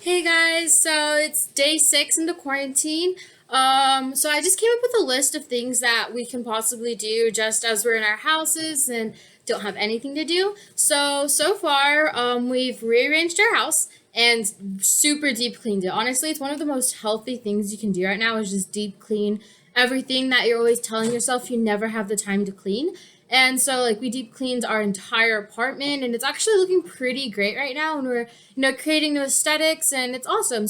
Hey guys, so it's day 6 into quarantine. So I just came up with a list of things that we can possibly do just as we're in our houses and don't have anything to do. So far, we've rearranged our house and super deep cleaned it. Honestly, it's one of the most healthy things you can do right now is just deep clean everything that you're always telling yourself you never have the time to clean. And so like we deep cleaned our entire apartment and it's actually looking pretty great right now and we're creating new aesthetics and it's awesome.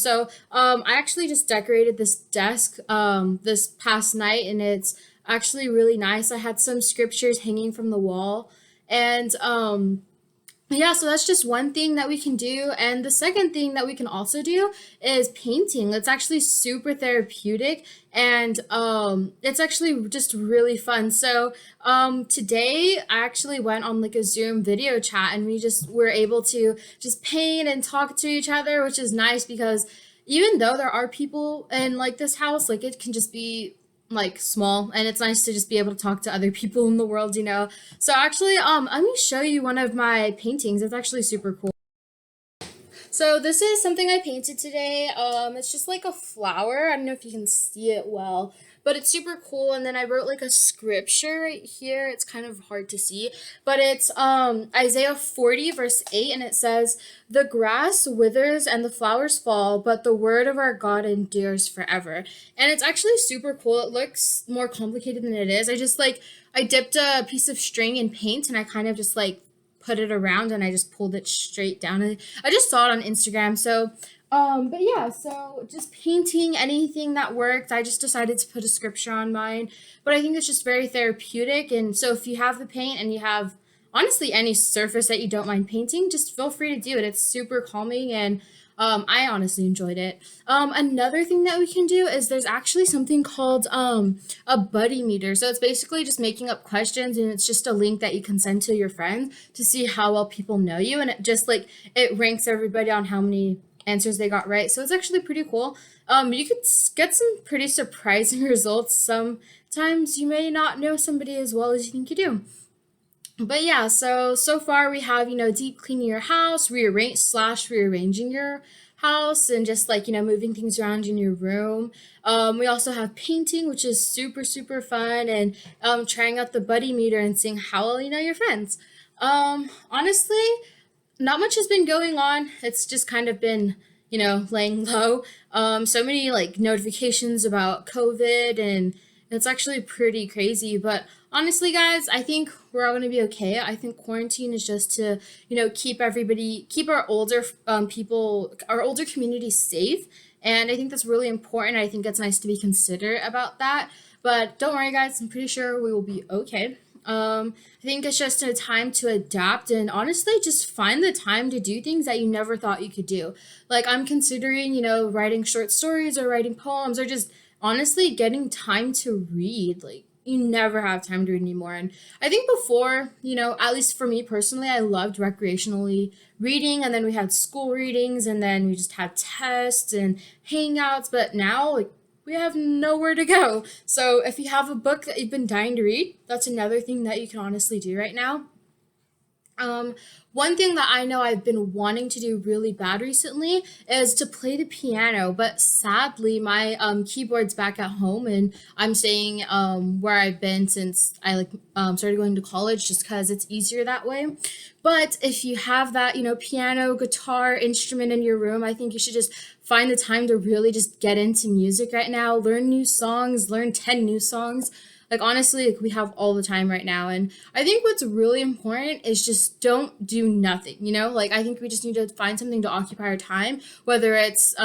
I actually just decorated this desk this past night and it's actually really nice. I had some scriptures hanging from the wall and yeah, so that's just one thing that we can do. And the second thing that we can also do is painting. It's actually super therapeutic and it's actually just really fun. Today I actually went on like a Zoom video chat and we just were able to just paint and talk to each other, which is nice because even though there are people in like this house, like it can just be like small and it's nice to just be able to talk to other people in the world. So actually let me show you one of my paintings. It's actually super cool. So this is something I painted today. It's just like a flower. I don't know if you can see it well, but it's super cool. And then I wrote like a scripture right here. It's kind of hard to see, but it's Isaiah 40 verse 8, and it says, "The grass withers and the flowers fall, but the word of our God endures forever." And it's actually super cool. It looks more complicated than it is. I dipped a piece of string in paint and I kind of just like put it around and I just pulled it straight down. And I just saw it on Instagram. But yeah, so just painting anything that worked. I just decided to put a scripture on mine. But I think it's just very therapeutic. And so if you have the paint and you have honestly any surface that you don't mind painting, just feel free to do it. It's super calming and I honestly enjoyed it. Another thing that we can do is there's actually something called a buddy meter. So it's basically just making up questions and it's just a link that you can send to your friends to see how well people know you. And it just like it ranks everybody on how many answers they got right. So it's actually pretty cool. You could get some pretty surprising results. Sometimes you may not know somebody as well as you think you do. But yeah, so far we have deep cleaning your house, rearranging your house, and just like moving things around in your room. We also have painting, which is super fun, and trying out the buddy meter and seeing how well you know your friends. Honestly, not much has been going on. It's just kind of been, laying low. So many like notifications about COVID, and it's actually pretty crazy. But honestly, guys, I think we're all gonna be okay. I think quarantine is just to, keep our older people, our older community safe. And I think that's really important. I think it's nice to be considerate about that. But don't worry, guys. I'm pretty sure we will be okay. I think it's just a time to adapt and honestly just find the time to do things that you never thought you could do. Like I'm considering, writing short stories or writing poems or just honestly getting time to read. Like you never have time to read anymore. And I think before, at least for me personally, I loved recreationally reading and then we had school readings and then we just had tests and hangouts. But now like we have nowhere to go. So if you have a book that you've been dying to read, that's another thing that you can honestly do right now. Um, One thing that I know I've been wanting to do really bad recently is to play the piano, but sadly my keyboard's back at home and I'm staying where I've been since I started going to college just because it's easier that way. But if you have that, piano, guitar, instrument in your room, I think you should just find the time to really just get into music right now, learn new songs, learn 10 new songs. Like honestly, like we have all the time right now. And I think what's really important is just don't do nothing. Like I think we just need to find something to occupy our time, whether it's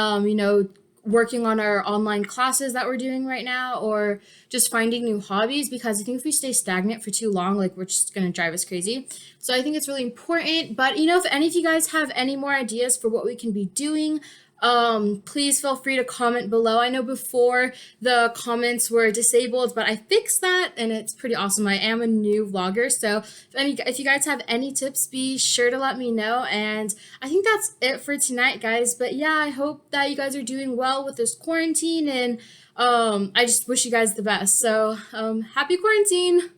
working on our online classes that we're doing right now or just finding new hobbies because I think if we stay stagnant for too long, like we're just gonna drive us crazy. So I think it's really important. But if any of you guys have any more ideas for what we can be doing, please feel free to comment below. I know before the comments were disabled, but I fixed that and it's pretty awesome. I am a new vlogger, so if you guys have any tips, be sure to let me know. And I think that's it for tonight, guys. But yeah, I hope that you guys are doing well with this quarantine, and I just wish you guys the best. So happy quarantine.